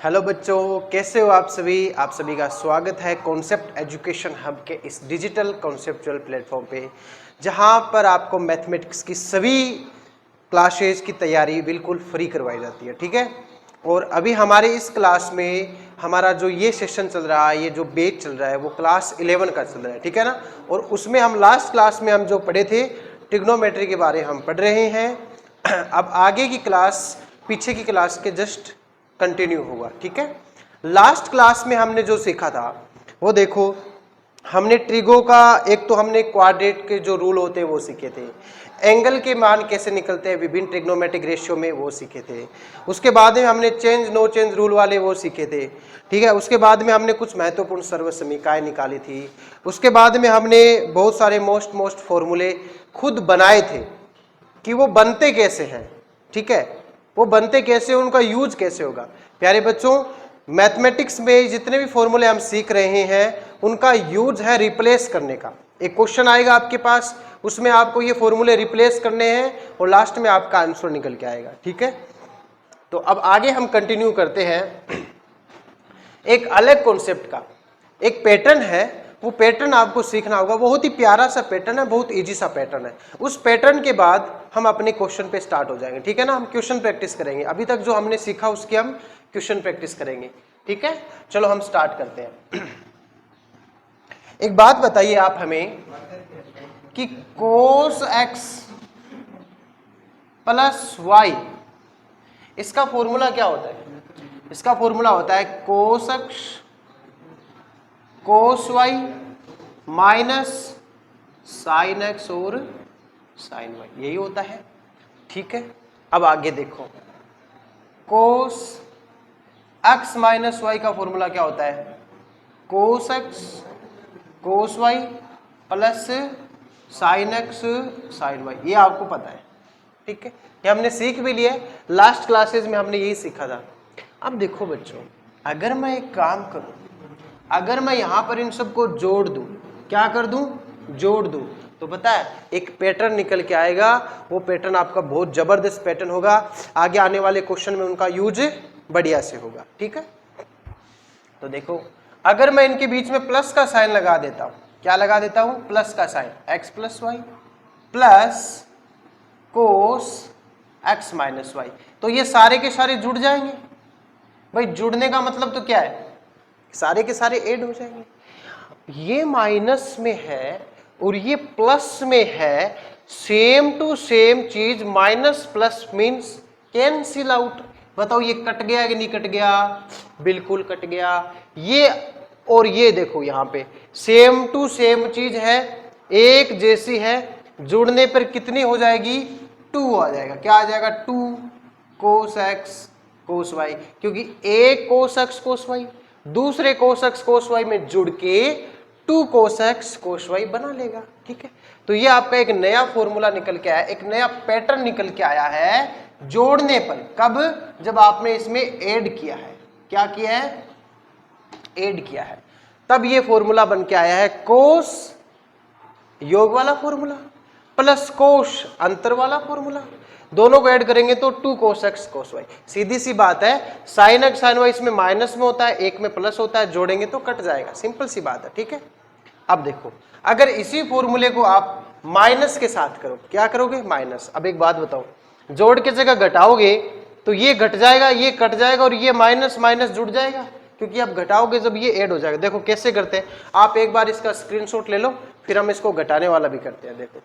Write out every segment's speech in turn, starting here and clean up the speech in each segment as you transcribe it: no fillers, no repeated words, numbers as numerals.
Hello बच्चों, कैसे हो आप सभी का स्वागत है कॉन्सेप्ट एजुकेशन हब के इस डिजिटल कॉन्सेप्चुअल प्लेटफॉर्म पे, जहां पर आपको मैथमेटिक्स की सभी क्लासेस की तैयारी बिल्कुल फ्री करवाई जाती है। ठीक है। और अभी हमारे इस क्लास में हमारा जो ये सेशन चल रहा है, ये जो बैच चल रहा है, वो क्लास 11 का चल रहा है। ठीक है ना। और उसमें हम लास्ट क्लास में हम जो पढ़े थे ट्रिग्नोमेट्री के बारे हम पढ़ रहे हैं। अब आगे की क्लास पीछे की क्लास के जस्ट कंटिन्यू होगा। ठीक है। लास्ट क्लास में हमने जो सीखा था वो देखो, हमने ट्रिगो का एक तो हमने क्वाड्रेट के जो रूल होते हैं वो सीखे थे, एंगल के मान कैसे निकलते हैं विभिन्न ट्रिग्नोमेट्रिक रेशियो में वो सीखे थे। उसके बाद में हमने चेंज नो चेंज रूल वाले वो सीखे थे। ठीक है। उसके बाद में हमने कुछ महत्वपूर्ण सर्वसमीकाएं निकाली थी। उसके बाद में हमने बहुत सारे मोस्ट फॉर्मूले खुद बनाए थे कि वो बनते कैसे हैं। ठीक है। वो बनते कैसे, उनका यूज कैसे होगा। प्यारे बच्चों, मैथमेटिक्स में जितने भी फॉर्मूले हम सीख रहे हैं उनका यूज है रिप्लेस करने का। एक क्वेश्चन आएगा आपके पास, उसमें आपको ये फॉर्मूले रिप्लेस करने हैं और लास्ट में आपका आंसर निकल के आएगा। ठीक है। तो अब आगे हम कंटिन्यू करते हैं एक अलग कॉन्सेप्ट का। एक पैटर्न है, वो पैटर्न आपको सीखना होगा। बहुत ही प्यारा सा पैटर्न है, बहुत इजी सा पैटर्न है। उस पैटर्न के बाद हम अपने क्वेश्चन पे स्टार्ट हो जाएंगे। ठीक है ना। हम क्वेश्चन प्रैक्टिस करेंगे, अभी तक जो हमने सीखा उसकी हम क्वेश्चन प्रैक्टिस करेंगे। ठीक है। चलो हम स्टार्ट करते हैं। एक बात बताइए आप हमें कि cos x प्लस वाई, इसका फॉर्मूला क्या होता है? इसका फॉर्मूला होता है cos x cos y minus sine x और साइन y, यही होता है। ठीक है। अब आगे देखो, cos x माइनस वाई का फॉर्मूला क्या होता है? cos x cos y plus sine x sine y, ये आपको पता है। ठीक है। ये हमने सीख भी लिया, लास्ट क्लासेस में हमने यही सीखा था। अब देखो बच्चों, अगर मैं एक काम करूं, अगर मैं यहां पर इन सबको जोड़ दूं, क्या कर दूं? जोड़ दूं, तो पता है एक पैटर्न निकल के आएगा। वो पैटर्न आपका बहुत जबरदस्त पैटर्न होगा। आगे आने वाले क्वेश्चन में उनका यूज बढ़िया से होगा। ठीक है। तो देखो, अगर मैं इनके बीच में प्लस का साइन लगा देता हूं, क्या लगा देता हूं? प्लस का sine, x plus y plus cos x minus y, तो ये सारे के सारे जुड़ जाएंगे। भाई जुड़ने का मतलब तो क्या है? सारे के सारे ऐड हो जाएंगे। ये माइनस में है और ये प्लस में है, सेम टू सेम चीज, minus plus means cancel out. बताओ ये कट गया कि नहीं कट गया? बिल्कुल कट गया। ये और ये देखो, यहां पे सेम टू सेम चीज है, एक जैसी है, जुड़ने पर कितनी हो जाएगी? 2 आ जाएगा। क्या आ जाएगा? 2 कोस एक्स कोस वाई, क्योंकि एक कोस एक्स कोस वाई दूसरे कोस एक्स कोस वाई में जुड़ के 2 कोस एक्स कोस वाई बना लेगा। ठीक है। तो ये आपका एक नया फॉर्मूला निकल के आया, एक नया पैटर्न निकल के आया है जोड़ने पर। कब? जब आपने इसमें ऐड किया है। क्या किया है? ऐड किया है, तब ये फॉर्मूला बन के आया है। कोस योग वाला फॉर्मूला प्लस कोश अंतर वाला फॉर्मूला, दोनों को ऐड करेंगे तो 2 कोस एक्स कोस वाई। सीधी सी बात है, साइन एक्स साइन वाई इसमें माइनस में होता है, एक में प्लस होता है, जोड़ेंगे तो कट जाएगा। सिंपल सी बात है। ठीक है। अब देखो, अगर इसी फॉर्मूले को आप माइनस के साथ करो, क्या करोगे? माइनस। अब एक बात बताओ, जोड़ के जगह घटाओगे तो ये घट जाएगा, ये कट जाएगा और ये माइनस माइनस जुड़ जाएगा, क्योंकि आप घटाओगे जब ये ऐड हो जाएगा। देखो कैसे करते हैं, आप एक बार इसका स्क्रीनशॉट ले लो, फिर हम इसको घटाने वाला भी करते हैं। देखो,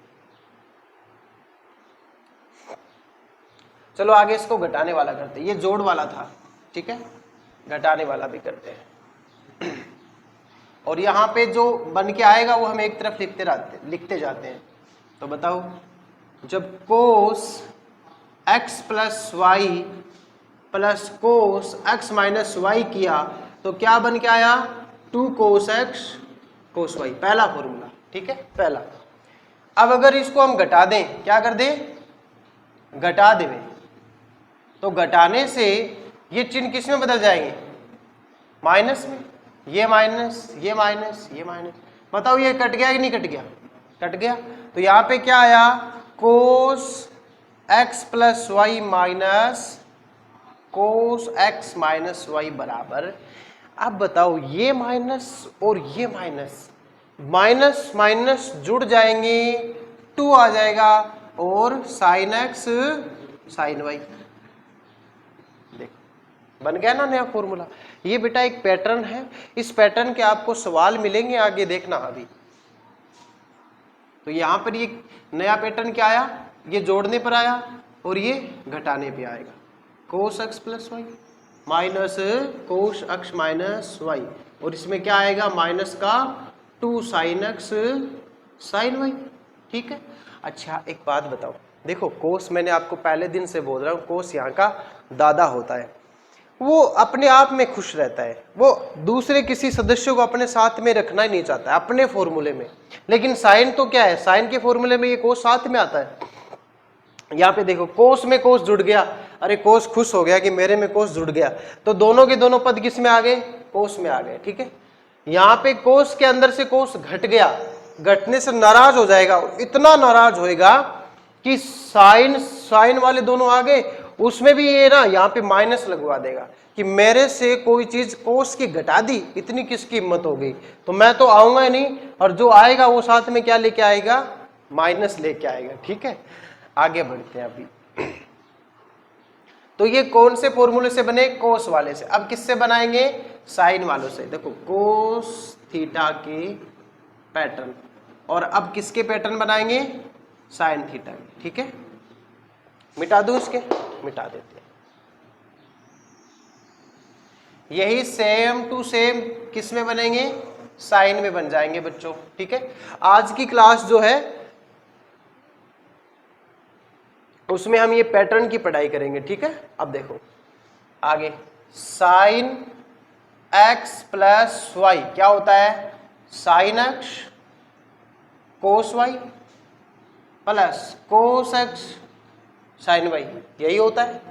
चलो आगे इसको घटाने वाला करते हैं, ये जोड़ वाला था। ठीक है। घटाने वाला भी करते हैं। और यहां पे जो बन के आएगा वो हम एक तरफ लिखते जाते हैं। तो बताओ, जब cos x plus y plus cos x minus y किया तो क्या बन के आया? 2 कोस x कोस वाई, पहला फॉर्मूला। ठीक है, पहला। अब अगर इसको हम घटा दें, क्या कर दें? घटा दें, तो घटाने से ये चिन्ह किस में बदल जाएंगे? माइनस में। ये माइनस, ये माइनस, ये माइनस। बताओ ये कट गया कि नहीं कट गया? कट गया। तो यहां पे क्या आया? Cos x plus y minus cos x minus y बराबर, अब बताओ ये माइनस और ये माइनस, माइनस माइनस जुड़ जाएंगे, 2 आ जाएगा, और साइन एक्स साइन वाई। देखो बन गया ना नया फॉर्मूला। ये बेटा एक पैटर्न है, इस पैटर्न के आपको सवाल मिलेंगे आगे, देखना अभी। तो यहां पर ये नया पैटर्न क्या आया, ये जोड़ने पर आया और ये घटाने पे आएगा, cos x plus y minus cos x minus y, और इसमें क्या आएगा माइनस का 2 साइन एक्स साइन वाई। ठीक है। अच्छा एक बात बताओ, देखो कोस मैंने आपको पहले दिन से बोल रहा हूँ, कोस यहाँ का दादा होता है, वो अपने आप में खुश रहता है, वो दूसरे किसी सदस्य को अपने साथ में रखना ही नहीं चाहता है अपने फॉर्मूले में। लेकिन साइन तो क्या है, साइन के फॉर्मूले में ये कोस साथ में आता है। यहाँ पे देखो कोस में कोस जुड़ गया, अरे कोस खुश हो गया कि मेरे में कोस जुड़ गया, तो दोनों के दोनों पद किस में आ गए, कोस में आ गए। ठीक है। यहाँ पे कोस के अंदर से कोस घट गया, घटने से नाराज हो जाएगा, इतना नाराज होएगा कि साइन साइन वाले दोनों आ गए, उसमें भी ये ना यहाँ पे माइनस लगवा देगा कि मेरे से कोई चीज कोस की घटा दी, इतनी किसकी हिम्मत हो गई, तो मैं तो आऊंगा ही नहीं, और जो आएगा वो साथ में क्या लेके आएगा, माइनस लेके आएगा। ठीक है। आगे बढ़ते हैं अभी। तो ये कौन से फॉर्मूले से बने, कोस वाले से। अब किससे बनाएंगे, साइन वालों से। देखो कोस थीटा के पैटर्न, और अब किसके पैटर्न बनाएंगे, साइन थीटा के। ठीक है। मिटा दूं इसके, मिटा देते हैं। यही सेम टू सेम किस में बनेंगे, साइन में बन जाएंगे बच्चों। ठीक है। आज की क्लास जो है उसमें हम ये पैटर्न की पढ़ाई करेंगे। ठीक है। अब देखो आगे, साइन एक्स प्लस वाई क्या होता है, sine X cos Y plus cos X sine Y, यही होता है।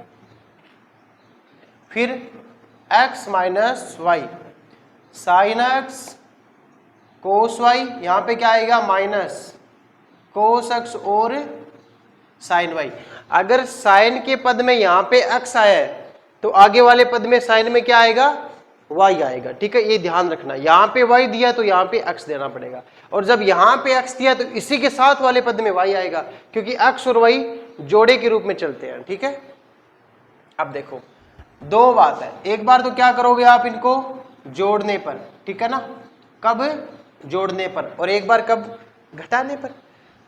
फिर X minus Y sine X cos Y, यहां पे क्या आएगा माइनस कोस एक्स और साइन वाई। अगर साइन के पद में यहां पे एक्स आया है तो आगे वाले पद में साइन में क्या आएगा, वाई आएगा। ठीक है। ये ध्यान रखना, यहां पे वाई दिया तो यहां पे एक्स देना पड़ेगा, और जब यहां पे एक्स दिया तो इसी के साथ वाले पद में वाई आएगा, क्योंकि एक्स और वाई जोड़े के रूप में चलते हैं। ठीक है। अब देखो दो बात है, एक बार तो क्या करोगे आप इनको जोड़ने पर, ठीक है ना, कब जोड़ने पर, और एक बार कब घटाने पर।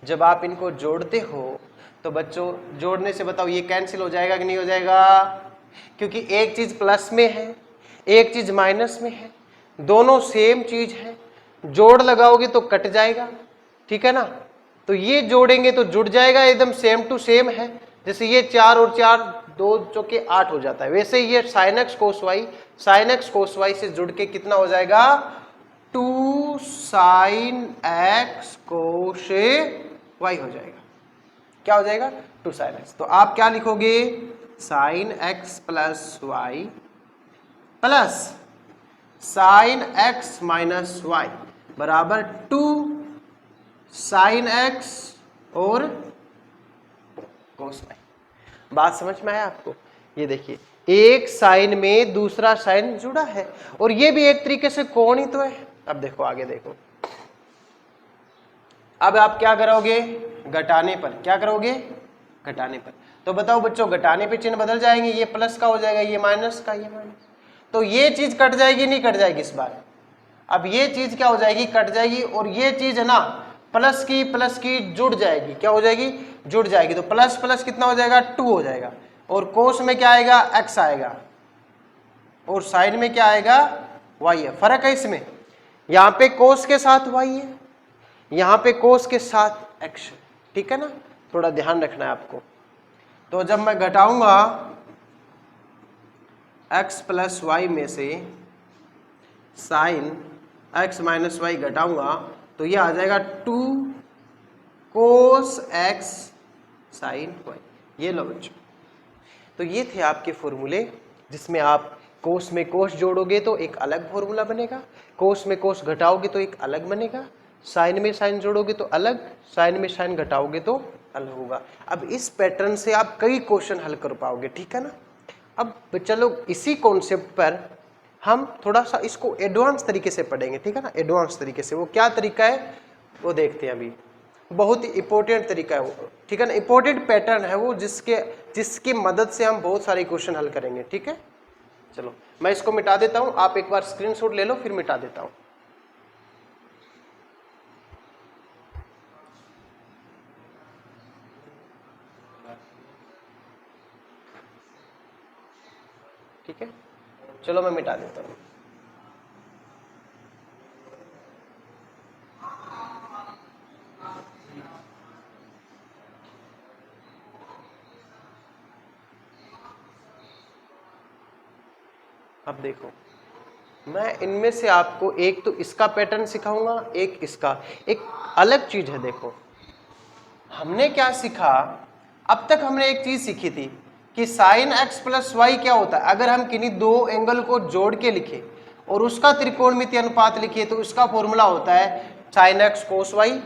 जब आप इनको जोड़ते हो तो बच्चों जोड़ने से बताओ ये कैंसिल हो जाएगा कि नहीं हो जाएगा, क्योंकि एक चीज प्लस में है एक चीज माइनस में है, दोनों सेम चीज है, जोड़ लगाओगे तो कट जाएगा। ठीक है ना। तो ये जोड़ेंगे तो जुड़ जाएगा, एकदम सेम टू सेम है। जैसे ये 4 और 4 2 चौके 8 हो जाता है, वैसे ये साइन एक्स कोस वाई से जुड़ के कितना हो जाएगा, 2 साइन एक्स कोस वाई हो जाएगा। क्या हो जाएगा, 2 साइन एक्स। तो आप क्या लिखोगे, sine x plus y plus sine x minus y बराबर 2 साइन एक्स और कोस वाई। बात समझ में आया आपको। ये देखिए एक साइन में दूसरा साइन जुड़ा है, और ये भी एक तरीके से कोण ही तो है। अब देखो आगे देखो, अब आप क्या करोगे, घटाने पर क्या करोगे, घटाने पर। तो बताओ बच्चों घटाने पे चिन्ह बदल जाएंगे, ये प्लस का हो जाएगा, ये माइनस का, ये माइनस। तो ये चीज कट जाएगी, नहीं कट जाएगी इस बार। अब ये चीज क्या हो जाएगी, कट जाएगी, और ये चीज है ना प्लस की जुड़ जाएगी। क्या हो जाएगी, जुड़ जाएगी। तो प्लस प्लस कितना हो जाएगा, 2 हो जाएगा, और कोस में क्या आएगा, एक्स आएगा, और साइन में क्या आएगा, वाई है। फर्क है इसमें, यहाँ पे कोस के साथ वाई है, यहाँ पे कोस के साथ एक्स। ठीक है ना, थोड़ा ध्यान रखना है आपको। तो जब मैं घटाऊंगा x प्लस वाई में से साइन x माइनस वाई घटाऊंगा तो ये आ जाएगा 2 कोस x साइन वाई। ये लो बच्चों, तो ये थे आपके फॉर्मूले, जिसमें आप कोस में कोस जोड़ोगे तो एक अलग फॉर्मूला बनेगा, कोस में कोस घटाओगे तो एक अलग बनेगा, साइन में साइन जोड़ोगे तो अलग, साइन में साइन घटाओगे तो अलग होगा। अब इस पैटर्न से आप कई क्वेश्चन हल कर पाओगे। ठीक है ना। अब बच्चा लोग इसी कॉन्सेप्ट पर हम थोड़ा सा इसको एडवांस तरीके से पढ़ेंगे, ठीक है ना, एडवांस तरीके से। वो क्या तरीका है वो देखते हैं अभी। बहुत ही इंपॉर्टेंट तरीका है वो, ठीक है ना, इंपॉर्टेंट पैटर्न है वो, जिसकी मदद से हम बहुत सारे क्वेश्चन हल करेंगे, ठीक है। चलो मैं इसको मिटा देता हूं, आप एक बार स्क्रीनशॉट ले लो, फिर मिटा देता हूं। ठीक है, चलो मैं मिटा देता हूं। अब देखो, मैं इनमें से आपको एक तो इसका पैटर्न सिखाऊंगा, एक इसका। एक अलग चीज है, देखो हमने क्या सीखा, अब तक हमने एक चीज सीखी थी कि साइन एक्स प्लस वाई क्या होता है। अगर हम किन्हीं दो एंगल को जोड़ के लिखे और उसका त्रिकोणमितीय अनुपात लिखिए तो उसका फॉर्मूला होता है sine X cos Y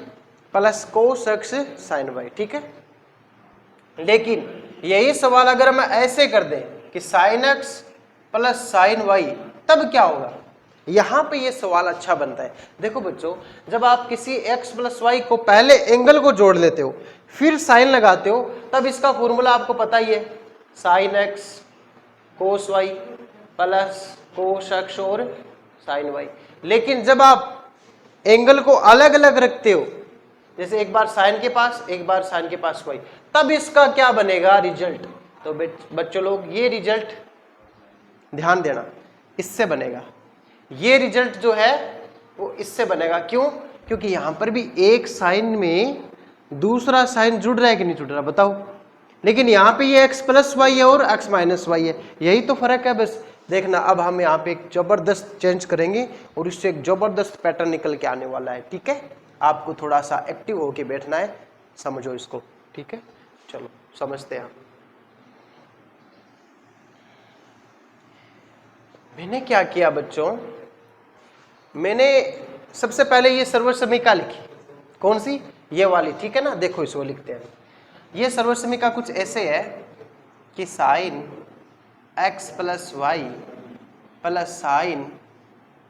plus cos X sine Y, ठीक है। लेकिन यही सवाल अगर मैं ऐसे कर दें कि sine x plus sine y, तब क्या होगा। यहां पे ये सवाल अच्छा बनता है। देखो बच्चों, जब आप किसी x प्लस वाई को पहले एंगल को जोड़ लेते हो फिर साइन लगाते हो, तब इसका फॉर्मूला आपको पता ही है, sine X cos Y plus cos X और साइन वाई। लेकिन जब आप एंगल को अलग अलग रखते हो, जैसे एक बार साइन के पास एक बार साइन के पास वाई, तब इसका क्या बनेगा रिजल्ट। तो बच्चों लोग ये रिजल्ट ध्यान देना, इससे बनेगा। ये रिजल्ट जो है वो इससे बनेगा। क्यों? क्योंकि यहां पर भी एक साइन में दूसरा साइन जुड़ रहा है कि नहीं जुड़ रहा, बताओ। लेकिन यहां पे ये x प्लस वाई है और x माइनस वाई है, यही तो फर्क है बस। देखना, अब हम यहाँ पे एक जबरदस्त चेंज करेंगे और इससे एक जबरदस्त पैटर्न निकल के आने वाला है, ठीक है। आपको थोड़ा सा एक्टिव होके बैठना है, समझो इसको, ठीक है। चलो समझते हैं। मैंने क्या किया बच्चों, मैंने सबसे पहले ये सर्वर समीकरण लिखी। कौन सी? ये वाली, ठीक है ना। देखो इसको लिखते हैं। ये सर्वर समीकरण कुछ ऐसे है कि sine x plus y plus sine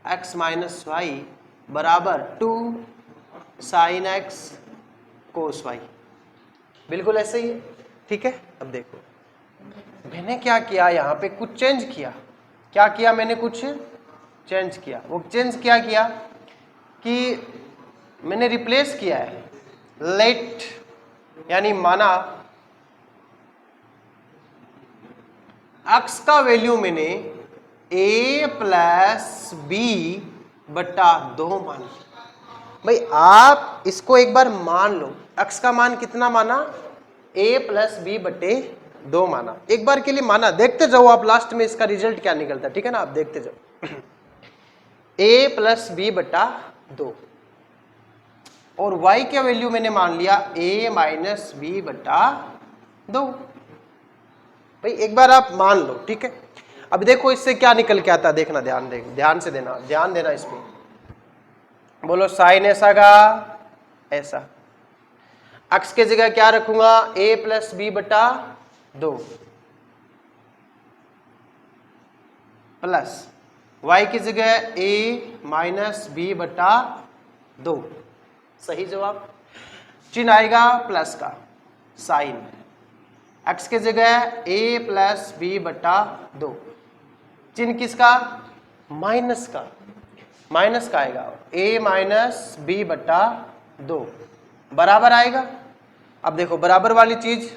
x minus y बराबर 2 साइन एक्स कोस वाई, बिल्कुल ऐसे ही है, ठीक है। अब देखो मैंने क्या किया, यहाँ पे कुछ चेंज किया। क्या किया मैंने? कुछ चेंज किया। वो चेंज क्या किया कि मैंने रिप्लेस किया है लेट, यानी माना x का वैल्यू मैंने a प्लस बी बटा 2 मान लिया। भाई आप इसको एक बार मान लो, x का मान कितना माना? a प्लस बी बटे 2 माना। एक बार के लिए माना, देखते जाओ आप लास्ट में इसका रिजल्ट क्या निकलता है, ठीक है ना। आप देखते जाओ a प्लस बी बटा 2 और y का वैल्यू मैंने मान लिया a माइनस बी बटा 2। भाई एक बार आप मान लो, ठीक है। अब देखो इससे क्या निकल के आता है, देखना, ध्यान से देना, ध्यान देना इस पे। बोलो साइन ऐसा का ऐसा, x के जगह क्या रखूंगा? a प्लस बी बटा 2 प्लस y की जगह a माइनस बी बटा 2। सही जवाब। चिन्ह आएगा प्लस का, साइन x के जगह a प्लस बी बटा 2, चिन्ह किसका? माइनस का, माइनस का आएगा a माइनस बी बटा 2 बराबर आएगा। अब देखो बराबर वाली चीज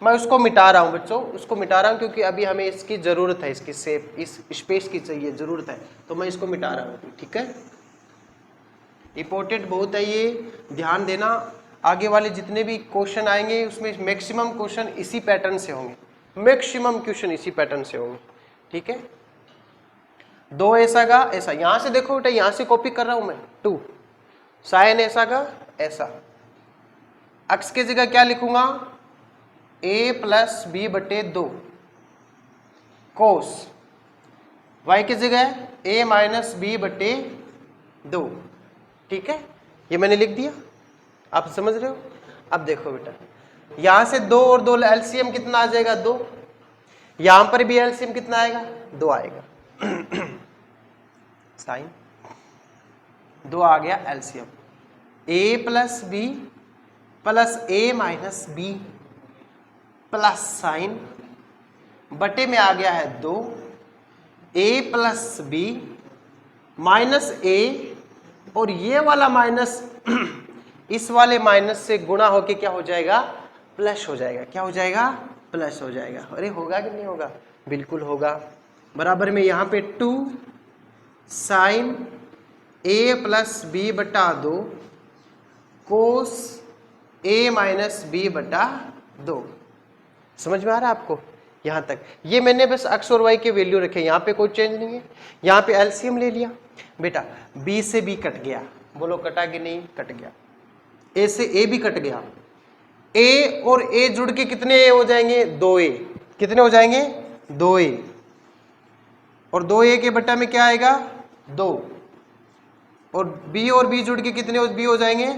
मैं उसको मिटा रहा हूं बच्चों, उसको मिटा रहा हूं क्योंकि अभी हमें इसकी जरूरत है, इसकी शेप, इस स्पेस की चाहिए, जरूरत है, तो मैं इसको मिटा रहा हूं, ठीक है। इंपॉर्टेंट बहुत है ये, ध्यान देना। आगे वाले जितने भी क्वेश्चन आएंगे उसमें मैक्सिमम क्वेश्चन इसी पैटर्न से होंगे, मैक्सिमम क्वेश्चन इसी पैटर्न से होंगे, ठीक है। 2 ऐसा का ऐसा, यहां से देखो बेटा, यहां से कॉपी कर रहा हूं मैं 2 साइन ऐसा का ऐसा। x की जगह क्या लिखूंगा? a प्लस बी बटे 2 कोस, y की जगह a माइनस बी बटे 2, ठीक है। ये मैंने लिख दिया, आप समझ रहे हो। अब देखो बेटा, यहां से 2 और 2 एलसीएम कितना आ जाएगा? 2। यहां पर भी एलसीएम कितना आएगा, 2 आएगा। साइन 2 आ गया एलसीएम, ए प्लस बी प्लस ए माइनस बी प्लस साइन बटे में आ गया है 2 ए प्लस बी माइनस ए, और ये वाला माइनस इस वाले माइनस से गुणा होके क्या हो जाएगा, प्लस हो जाएगा। क्या हो जाएगा, प्लस हो जाएगा। अरे होगा कि नहीं होगा, बिल्कुल होगा। बराबर में यहाँ पे 2 साइन ए प्लस बी बटा 2 कोस ए माइनस बी बटा 2। समझ में आ रहा है आपको यहां तक? ये मैंने बस एक्स और वाई के वैल्यू रखे, यहाँ पे कोई चेंज नहीं है। यहाँ पे एलसीएम ले लिया बेटा, बी से बी कट गया, बोलो कटा कि नहीं, कट गया। ए से ए भी कट गया, ए और ए जुड़ के कितने ए हो जाएंगे, 2a। कितने हो जाएंगे, 2a, और 2a के बटा में क्या आएगा, 2, और बी जुड़ के कितने बी हो जाएंगे,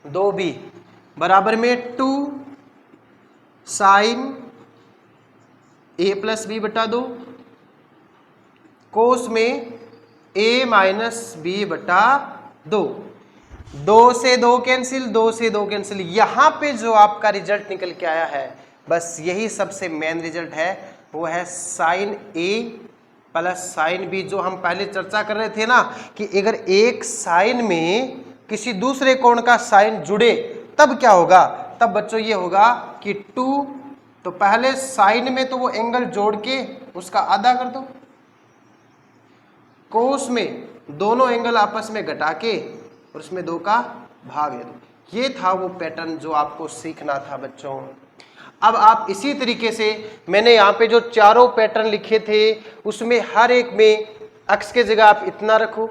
2b, बराबर में 2 साइन ए प्लस बी बटा 2 कोस में ए माइनस बी बटा 2। 2 से 2 कैंसिल, 2 से 2 कैंसिल। यहां पे जो आपका रिजल्ट निकल के आया है, बस यही सबसे मेन रिजल्ट है, वो है साइन ए प्लस साइन बी। जो हम पहले चर्चा कर रहे थे ना कि अगर एक साइन में किसी दूसरे कोण का साइन जुड़े तब क्या होगा, तब बच्चों ये होगा कि 2, तो पहले साइन में तो वो एंगल जोड़ के उसका आधा कर दो, कोस में दोनों एंगल आपस में घटा के और उसमें 2 का भाग दे दो। ये था वो पैटर्न जो आपको सीखना था बच्चों। अब आप इसी तरीके से, मैंने यहाँ पे जो चारों पैटर्न लिखे थे उसमें हर एक में एक्स के जगह आप इतना रखो,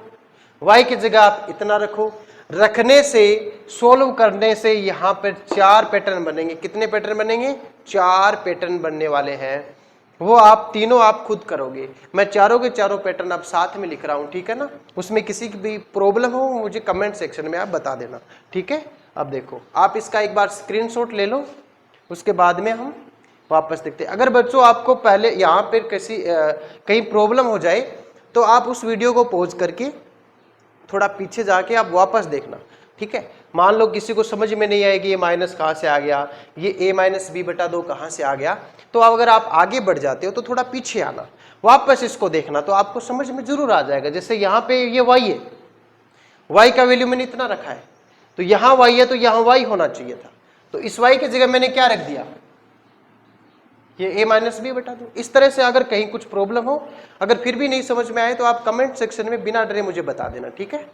वाई की जगह आप इतना रखो। रखने से, सोल्व करने से यहाँ पर 4 पैटर्न बनेंगे। कितने पैटर्न बनेंगे, 4 पैटर्न बनने वाले हैं। वो आप तीनों आप खुद करोगे। मैं चारों के चारों पैटर्न आप साथ में लिख रहा हूँ, ठीक है ना। उसमें किसी की भी प्रॉब्लम हो मुझे कमेंट सेक्शन में आप बता देना, ठीक है। अब देखो, आप इसका एक बार स्क्रीनशॉट ले लो, उसके बाद में हम वापस देखते हैं। अगर बच्चों आपको पहले यहाँ पर कहीं प्रॉब्लम हो जाए तो आप उस वीडियो को पॉज करके थोड़ा पीछे जाके आप वापस देखना, ठीक है। मान लो किसी को समझ में नहीं आएगी ये माइनस कहाँ से आ गया, ये a माइनस बी बटा 2 कहाँ से आ गया, तो अगर आप आगे बढ़ जाते हो तो थोड़ा पीछे आना, वापस इसको देखना, तो आपको समझ में जरूर आ जाएगा। जैसे यहाँ पे ये y है, y का वैल्यू मैंने इतना रखा है, तो यहाँ y है तो यहाँ y होना चाहिए था, तो इस y की जगह मैंने क्या रख दिया, ये a माइनस बी बटा 2। इस तरह से अगर कहीं कुछ प्रॉब्लम हो, अगर फिर भी नहीं समझ में आए तो आप कमेंट सेक्शन में बिना डरे मुझे बता देना, ठीक है।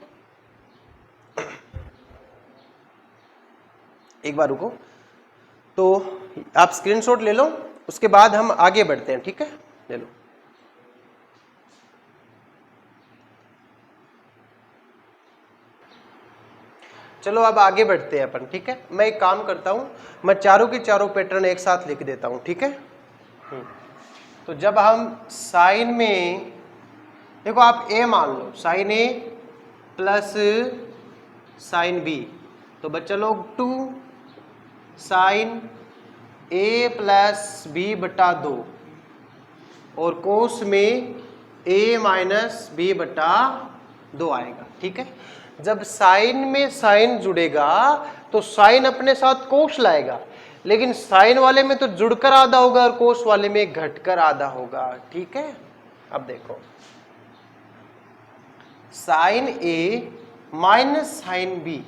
एक बार रुको, तो आप स्क्रीनशॉट ले लो, उसके बाद हम आगे बढ़ते हैं, ठीक है। ले लो। चलो अब आगे बढ़ते हैं अपन, ठीक है। मैं एक काम करता हूं, मैं चारों के चारों पैटर्न एक साथ लिख देता हूं, ठीक है। तो जब हम साइन में, देखो आप a मान लो, sine a plus sine b, तो बच्चा लोग 2 साइन a प्लस बी बटा 2 और कोस में a माइनस बी बटा 2 आएगा, ठीक है। जब साइन में साइन जुड़ेगा तो साइन अपने साथ कोस लाएगा, लेकिन साइन वाले में तो जुड़कर आधा होगा और कोस वाले में घटकर आधा होगा, ठीक है। अब देखो, sine a minus sine b,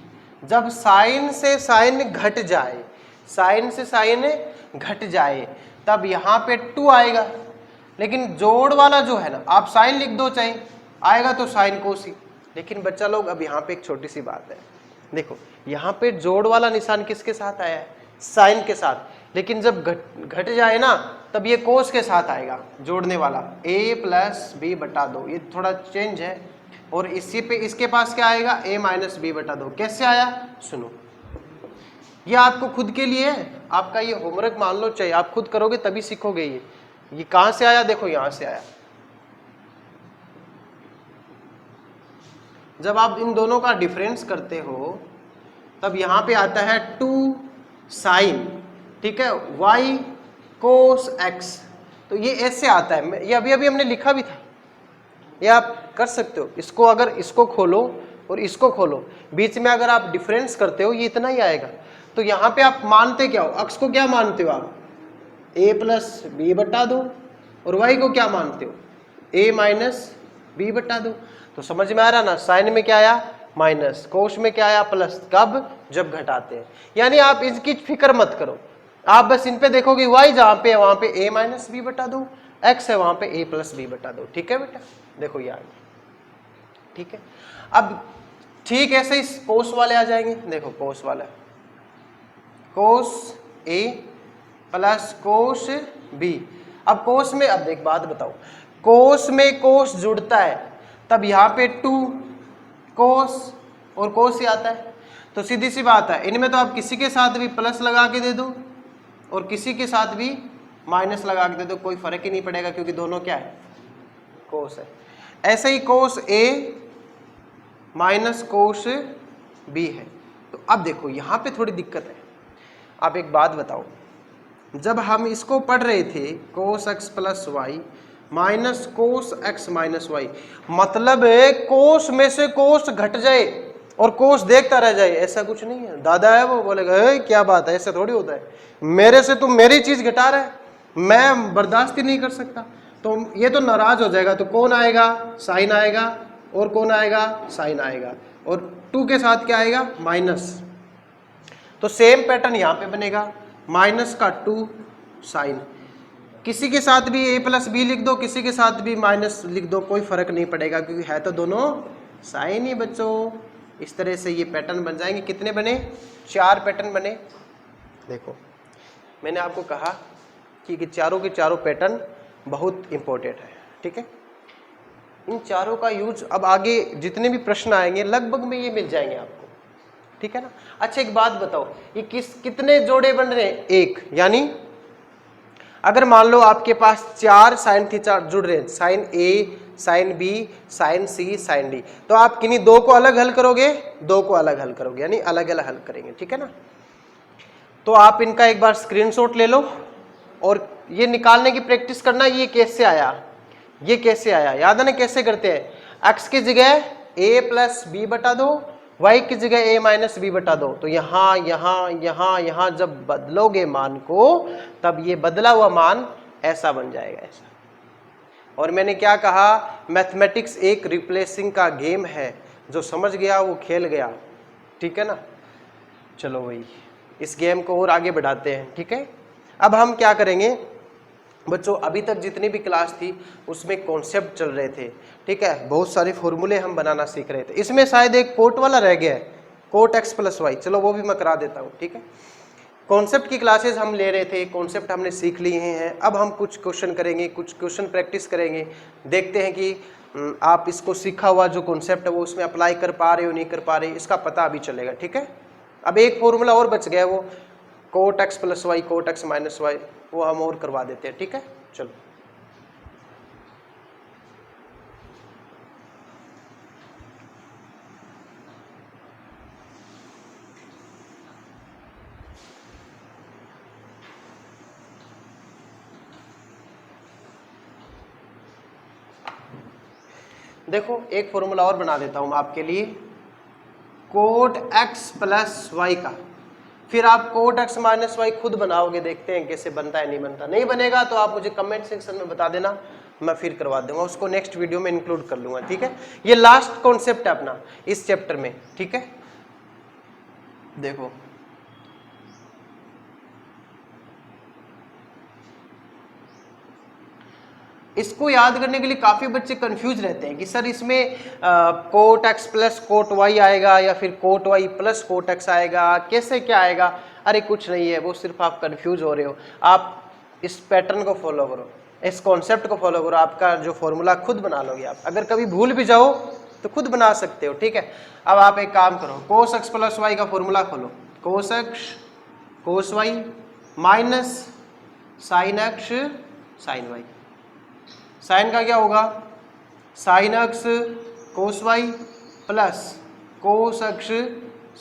जब साइन से साइन घट जाए, साइन से साइन घट जाए, तब यहां पे 2 आएगा, लेकिन जोड़ वाला जो है ना, आप साइन लिख दो चाहे, आएगा तो साइन कोस ही। लेकिन बच्चा लोग अब यहाँ पे एक छोटी सी बात है, देखो यहाँ पे जोड़ वाला निशान किसके साथ आया है, साइन के साथ, लेकिन जब घट जाए ना तब ये कोस के साथ आएगा, जोड़ने वाला a प्लस बी बटा 2, ये थोड़ा चेंज है। और इसी पे इसके पास क्या आएगा, a माइनस बी बटा 2। कैसे आया सुनो, ये आपको खुद के लिए आपका ये होमवर्क मान लो, चाहिए आप खुद करोगे तभी सीखोगे। ये कहां से आया, देखो यहां से आया। जब आप इन दोनों का डिफरेंस करते हो तब यहां पे आता है 2 साइन, ठीक है, y कोस एक्स, तो ये ऐसे आता है, ये अभी अभी हमने लिखा भी था, ये आप कर सकते हो। इसको अगर इसको खोलो और इसको खोलो, बीच में अगर आप डिफरेंस करते हो ये इतना ही आएगा। तो यहाँ पे आप मानते क्या हो, अक्स को क्या मानते हो आप, a प्लस बी बटा दो, और y को क्या मानते हो, a माइनस बी बटा दो। तो समझ में आ रहा ना, साइन में क्या आया माइनस, कोस में क्या आया प्लस, कब, जब घटाते हैं। यानी आप इसकी फिक्र मत करो, आप बस इन पे देखोगे y जहां पे है वहां पे a माइनस बी बटा दो, x है वहां पे a प्लस बी बटा दो। ठीक है बेटा, देखो ये आ गया। ठीक है, अब ठीक ऐसे ही कोस वाले आ जाएंगे, देखो कोस वाला, कोस a प्लस कोस b। अब कोस में, अब देख बात बताओ, कोस में कोस जुड़ता है तब यहाँ पे 2 कोस और कोस ही आता है। तो सीधी सी बात है, इनमें तो आप किसी के साथ भी प्लस लगा के दे दो और किसी के साथ भी माइनस लगा के दे दो, कोई फर्क ही नहीं पड़ेगा क्योंकि दोनों क्या है, कोस है। ऐसे ही कोस a माइनस कोस b है। तो अब देखो यहाँ पे थोड़ी दिक्कत है। आप एक बात बताओ, जब हम इसको पढ़ रहे थे cos x plus y minus cos x minus y, मतलब कोस में से कोस घट जाए और कोस देखता रह जाए, ऐसा कुछ नहीं है। दादा है वो बोलेगा क्या बात है, ऐसा थोड़ी होता है, मेरे से तुम मेरी चीज घटा रहा है, मैं बर्दाश्त ही नहीं कर सकता, तो ये तो नाराज हो जाएगा। तो कौन आएगा, साइन आएगा, और कौन आएगा, साइन आएगा, और 2 के साथ क्या आएगा, माइनस। तो सेम पैटर्न यहाँ पे बनेगा, माइनस का 2 साइन, किसी के साथ भी a प्लस बी लिख दो, किसी के साथ भी माइनस लिख दो, कोई फर्क नहीं पड़ेगा क्योंकि है तो दोनों साइन ही बच्चों। इस तरह से ये पैटर्न बन जाएंगे। कितने बने, 4 पैटर्न बने। देखो मैंने आपको कहा कि चारों के चारों पैटर्न बहुत इंपॉर्टेंट है। ठीक है, इन चारों का यूज अब आगे जितने भी प्रश्न आएंगे लगभग में ये मिल जाएंगे आपको। ठीक है ना। अच्छा एक बात बताओ, ये कितने जोड़े बन रहे हैं, एक, यानी अगर मान लो आपके पास 4 साइन थीटा जुड़ रहे हैं, साइन ए, साइन बी, साइन सी, साइन डी, तो आप किन्हीं 2 को अलग हल करोगे, 2 को अलग हल करोगे, यानी अलग अलग हल करेंगे। ठीक है ना। तो आप इनका एक बार स्क्रीनशॉट ले लो और ये निकालने की प्रैक्टिस करना, ये कैसे आया, ये कैसे आया, याद है ना कैसे करते हैं। एक्स की जगह a प्लस बी बटा दो, y की जगह a माइनस बी बटा दो। तो यहाँ यहाँ यहाँ यहाँ जब बदलोगे मान को, तब ये बदला हुआ मान ऐसा बन जाएगा, ऐसा। और मैंने क्या कहा, मैथमेटिक्स एक रिप्लेसिंग का गेम है, जो समझ गया वो खेल गया। ठीक है ना। चलो भाई इस गेम को और आगे बढ़ाते हैं। ठीक है, अब हम क्या करेंगे बच्चों, अभी तक जितनी भी क्लास थी उसमें कॉन्सेप्ट चल रहे थे। ठीक है, बहुत सारे फॉर्मूले हम बनाना सीख रहे थे। इसमें शायद एक कोट वाला रह गया है, कोट एक्स प्लस वाई, चलो वो भी मैं करा देता हूँ। ठीक है, कॉन्सेप्ट की क्लासेस हम ले रहे थे, कॉन्सेप्ट हमने सीख लिए हैं। अब हम कुछ क्वेश्चन करेंगे, कुछ क्वेश्चन प्रैक्टिस करेंगे, देखते हैं कि आप इसको सीखा हुआ जो कॉन्सेप्ट है वो उसमें अप्लाई कर पा रहे हो नहीं कर पा रहे, इसका पता अभी चलेगा। ठीक है, अब एक फॉर्मूला और बच गया, वो cot x plus y, cot x minus y, वो हम और करवा देते हैं। ठीक है, चलो देखो एक फॉर्मूला और बना देता हूं आपके लिए, कोट एक्स प्लस वाई का। फिर आप कोट एक्स माइनस वाई खुद बनाओगे, देखते हैं कैसे बनता है नहीं बनता। नहीं बनेगा तो आप मुझे कमेंट सेक्शन में बता देना, मैं फिर करवा दूंगा, उसको नेक्स्ट वीडियो में इंक्लूड कर लूंगा। ठीक है, ये लास्ट कॉन्सेप्ट है अपना इस चैप्टर में। ठीक है, देखो इसको याद करने के लिए काफी बच्चे कंफ्यूज रहते हैं कि सर इसमें cot x plus cot y आएगा या फिर cot y plus cot x आएगा, कैसे क्या आएगा। अरे कुछ नहीं है, वो सिर्फ आप कंफ्यूज हो रहे हो। आप इस पैटर्न को फॉलो करो, इस कॉन्सेप्ट को फॉलो करो, आपका जो फॉर्मूला खुद बना लोगे आप। अगर कभी भूल भी जाओ तो खुद बना सकते हो। ठीक है, अब आप एक काम करो, कोस एक्स प्लस वाई का फॉर्मूला खोलो, cos X cos Y minus sine x sine Y. Sine का क्या होगा, sine X cos Y plus cos X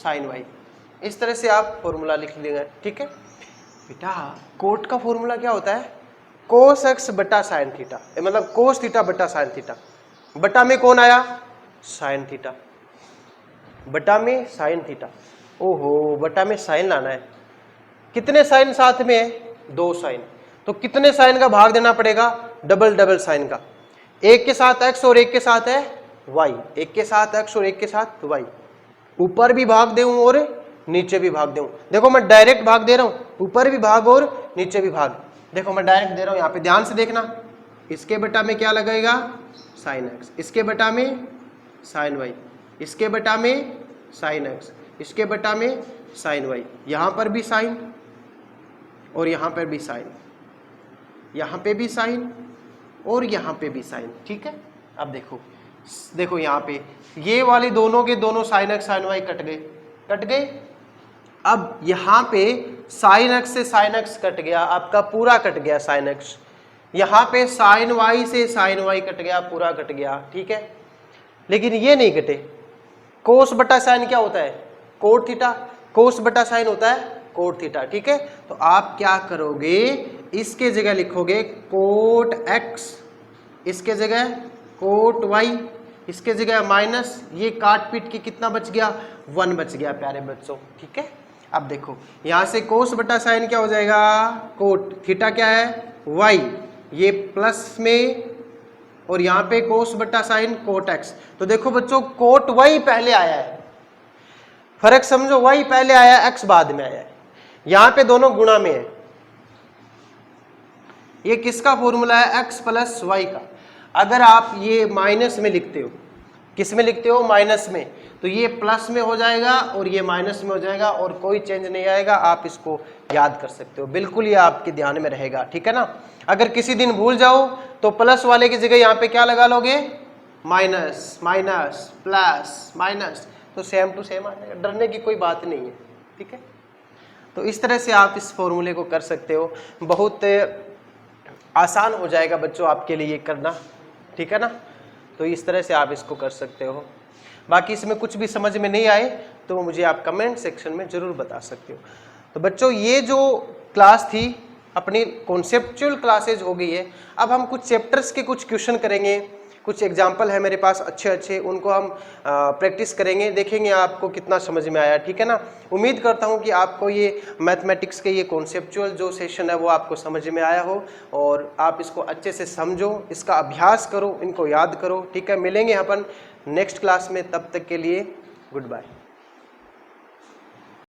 sine Y. इस तरह से आप फॉर्मूला लिख लेंगे। ठीक है, बेटा कोट का फॉर्मूला क्या होता है? कोस एक्स बटा साइन थीटा, मतलब कोस थीटा बटा साइन थीटा। बटा में कौन आया? Sine theta. बटा में साइन थीटा। ओहो, बटा में साइन लाना है। कितने साइन साथ में है? 2 साइन। तो कितने साइन का भाग देना पड़ेगा? डबल डबल साइन का। एक के साथ एक्स और एक के साथ है वाई, एक के साथ एक्स और एक के साथ वाई। ऊपर भी भाग दूं और नीचे भी भाग दूं। देखो मैं डायरेक्ट भाग दे रहा हूं, ऊपर भी भाग और नीचे भी भाग। देखो मैं डायरेक्ट दे रहा हूं, यहां पे ध्यान से देखना। इसके बटा में क्या लगेगा? Sine x. इसके बटा में साइन वाई। इसके बटा में साइन एक्स। इसके बटा में साइन वाई। यहां पर भी साइन और यहां पर भी साइन, यहां पे भी साइन और यहां पे भी साइन। ठीक है, अब देखो देखो यहां पे ये वाली दोनों के दोनों sine x sine y cut गए, कट गए। अब यहां पे साइन एक्स से साइन एक्स कट गया, आपका पूरा कट गया साइन एक्स। यहां पे साइन वाई से साइन वाई कट गया, पूरा कट गया। ठीक है, लेकिन ये नहीं कटे। कोस बटा साइन क्या होता है? Cot theta. कोस बटा साइन होता है कोट थीटा। ठीक है, तो आप क्या करोगे? इसके जगह लिखोगे कोट एक्स, इसके जगह कोट वाई, इसके जगह माइनस, ये काट पीट के कितना बच गया? 1 बच गया प्यारे बच्चों। ठीक है, अब देखो यहां से कोस बटा साइन क्या हो जाएगा? कोट थीटा क्या है? वाई, ये प्लस में, और यहां पे कोस बटा साइन कोट एक्स। तो देखो बच्चों कोट वाई पहले आया है, फर्क समझो, वाई पहले आया, एक्स बाद में आया है। यहां पे दोनों गुणा में है। ये किसका फॉर्मूला है? एक्स प्लस वाई का। अगर आप ये माइनस में लिखते हो, किस में लिखते हो? माइनस में, तो ये प्लस में हो जाएगा और ये माइनस में हो जाएगा और कोई चेंज नहीं आएगा। आप इसको याद कर सकते हो, बिल्कुल ये आपके ध्यान में रहेगा। ठीक है ना, अगर किसी दिन भूल जाओ तो प्लस वाले की जगह यहाँ पे क्या लगा लोगे? माइनस, माइनस प्लस माइनस, तो सेम टू सेम आ जाएगा, डरने की कोई बात नहीं है। ठीक है, तो इस तरह से आप इस फॉर्मूले को कर सकते हो, बहुत आसान हो जाएगा बच्चों आपके लिए करना। ठीक है ना, तो इस तरह से आप इसको कर सकते हो। बाकी इसमें कुछ भी समझ में नहीं आए तो मुझे आप कमेंट सेक्शन में ज़रूर बता सकते हो। तो बच्चों ये जो क्लास थी अपनी कॉन्सेप्चुअल क्लासेज हो गई है। अब हम कुछ चैप्टर्स के कुछ क्वेश्चन करेंगे, कुछ एग्जाम्पल है मेरे पास अच्छे अच्छे, उनको हम प्रैक्टिस करेंगे, देखेंगे आपको कितना समझ में आया। ठीक है ना, उम्मीद करता हूँ कि आपको ये मैथमेटिक्स के ये कॉन्सेप्चुअल जो सेशन है वो आपको समझ में आया हो और आप इसको अच्छे से समझो, इसका अभ्यास करो, इनको याद करो। ठीक है, मिलेंगे अपन नेक्स्ट क्लास में, तब तक के लिए गुड बाय।